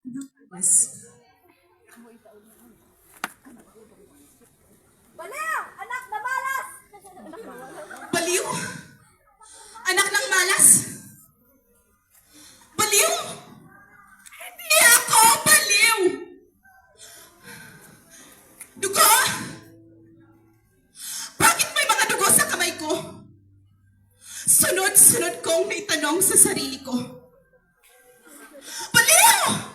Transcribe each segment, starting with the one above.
Yes. Baliw! Anak na balas! Baliw? Anak ng malas? Baliw? Hindi ako baliw! Dugo? Bakit may mga dugo sa kamay ko? Sunod-sunod kong naitanong sa sarili ko. Baliw!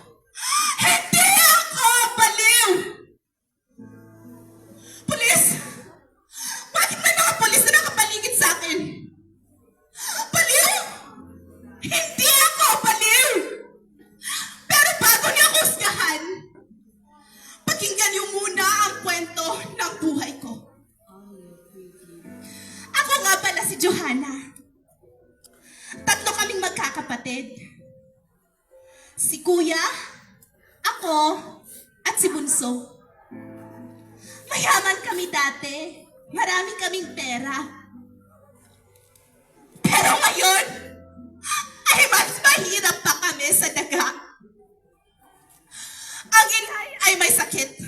Hindi ako baliw! Pulis! Bakit may mga pulis na nakapaligid sa akin? Baliw! Hindi ako baliw! Pero bago niyo ako husgahan, pakinggan niyo muna ang kwento ng buhay ko. Ako nga pala si Johanna. Tatlo kaming magkakapatid. Si Kuya, ako, at si Bunso. Mayaman kami dati. Marami kaming pera. Pero ngayon, ay mas mahirap pa kami sa daga. Ang inay ay may sakit.